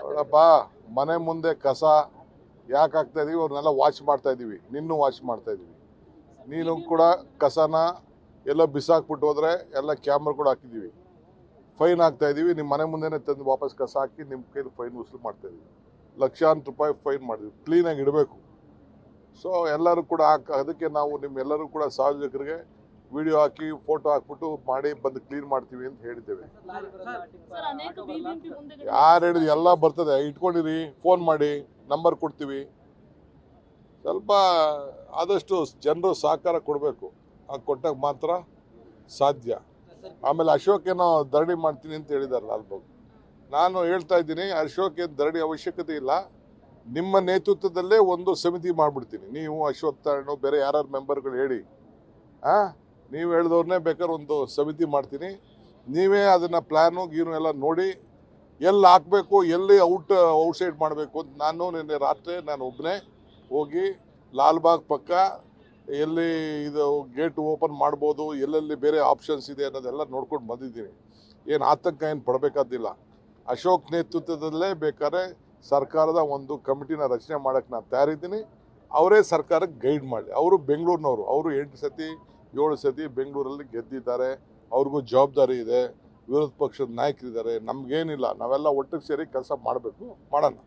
ನೋಡಪ್ಪ, ಮನೆ ಮುಂದೆ ಕಸ ಯಾಕೆ ಹಾಕ್ತಾ ಇದೀವಿ, ಅವ್ರನ್ನೆಲ್ಲ ವಾಚ್ ಮಾಡ್ತಾ ಇದೀವಿ. ನಿನ್ನೂ ವಾಚ್ ಮಾಡ್ತಾ ಇದೀವಿ. ನೀನು ಕೂಡ ಕಸನ ಎಲ್ಲೋ ಬಿಸಾಕ್ಬಿಟ್ಟು ಹೋದ್ರೆ ಎಲ್ಲ ಕ್ಯಾಮ್ರಾ ಕೂಡ ಹಾಕಿದೀವಿ. ಫೈನ್ ಹಾಕ್ತಾ ಇದೀವಿ. ನಿಮ್ಮ ಮನೆ ಮುಂದೆನೆ ತಂದು ವಾಪಸ್ ಕಸ ಹಾಕಿ ನಿಮ್ಮ ಕೈಲಿ ಫೈನ್ ವಸೂಲು ಮಾಡ್ತಾ ಇದೀವಿ. ಲಕ್ಷಾಂತರ ರೂಪಾಯಿ ಫೈನ್ ಮಾಡಿದ್ವಿ. ಕ್ಲೀನಾಗಿ ಇಡಬೇಕು. ಸೊ ಎಲ್ಲರೂ ಕೂಡ ಅದಕ್ಕೆ ನಾವು ನಿಮ್ಮೆಲ್ಲರೂ ಕೂಡ ಸಾರ್ವಜನಿಕರಿಗೆ ವಿಡಿಯೋ ಹಾಕಿ ಫೋಟೋ ಹಾಕ್ಬಿಟ್ಟು ಮಾಡಿ ಬಂದು ಕ್ಲೀನ್ ಮಾಡ್ತೀವಿ ಅಂತ ಹೇಳಿದ್ದೇವೆ. ಯಾರು ಹೇಳಿದ್ರು ಎಲ್ಲ ಬರ್ತದೆ, ಇಟ್ಕೊಂಡಿರಿ, ಫೋನ್ ಮಾಡಿ, ನಂಬರ್ ಕೊಡ್ತೀವಿ. ಸ್ವಲ್ಪ ಆದಷ್ಟು ಜನರು ಸಹಕಾರ ಕೊಡಬೇಕು. ಕೊಟ್ಟಾಗ ಮಾತ್ರ ಸಾಧ್ಯ. ಆಮೇಲೆ ಅಶೋಕ್ ಏನೋ ಧರಣಿ ಮಾಡ್ತೀನಿ ಅಂತ ಹೇಳಿದಾರೆ ಲಾಲ್ಬಾಗ್. ನಾನು ಹೇಳ್ತಾ ಇದ್ದೀನಿ, ಅಶೋಕ್ ಏನು ಧರಣಿ ಅವಶ್ಯಕತೆ ಇಲ್ಲ. ನಿಮ್ಮ ನೇತೃತ್ವದಲ್ಲೇ ಒಂದು ಸಮಿತಿ ಮಾಡಿಬಿಡ್ತೀನಿ. ನೀವು ಅಶ್ವತ್ಥಾರಣ ಬೇರೆ ಯಾರು ಮೆಂಬರ್ಗಳು ಹೇಳಿ, ನೀವು ಹೇಳಿದವ್ರನ್ನೇ ಬೇಕಾದ್ರೆ ಒಂದು ಸಮಿತಿ ಮಾಡ್ತೀನಿ. ನೀವೇ ಅದನ್ನು ಪ್ಲ್ಯಾನು ಗೀನು ಎಲ್ಲ ನೋಡಿ ಎಲ್ಲಿ ಹಾಕಬೇಕು, ಎಲ್ಲಿ ಔಟ್ಸೈಡ್ ಮಾಡಬೇಕು ಅಂತ ನಿನ್ನೆ ರಾತ್ರಿ ನಾನು ಒಬ್ಬನೇ ಹೋಗಿ ಲಾಲ್ಬಾಗ್ ಪಕ್ಕ ಎಲ್ಲಿ ಇದು ಗೇಟ್ ಓಪನ್ ಮಾಡ್ಬೋದು, ಎಲ್ಲೆಲ್ಲಿ ಬೇರೆ ಆಪ್ಷನ್ಸ್ ಇದೆ ಅನ್ನೋದೆಲ್ಲ ನೋಡ್ಕೊಂಡು ಬಂದಿದ್ದೀನಿ. ಏನು ಆತಂಕ ಏನು ಪಡಬೇಕಾದಿಲ್ಲ. ಅಶೋಕ್ ನೇತೃತ್ವದಲ್ಲೇ ಬೇಕಾದ್ರೆ ಸರ್ಕಾರದ ಒಂದು ಕಮಿಟಿನ ರಚನೆ ಮಾಡೋಕ್ಕೆ ನಾನು ತಯಾರಿದ್ದೀನಿ. ಅವರೇ ಸರ್ಕಾರಕ್ಕೆ ಗೈಡ್ ಮಾಡಿ. ಅವರು ಬೆಂಗಳೂರಿನವರು, ಅವರು 8 ಸತಿ 7 ಸತಿ ಬೆಂಗಳೂರಲ್ಲಿ ಗೆದ್ದಿದ್ದಾರೆ. ಅವ್ರಿಗೂ ಜವಾಬ್ದಾರಿ ಇದೆ. ವಿರೋಧ ಪಕ್ಷದ ನಾಯಕರಿದ್ದಾರೆ. ನಮಗೇನಿಲ್ಲ, ನಾವೆಲ್ಲ ಒಟ್ಟಿಗೆ ಸೇರಿ ಕೆಲಸ ಮಾಡಬೇಕು, ಮಾಡೋಣ.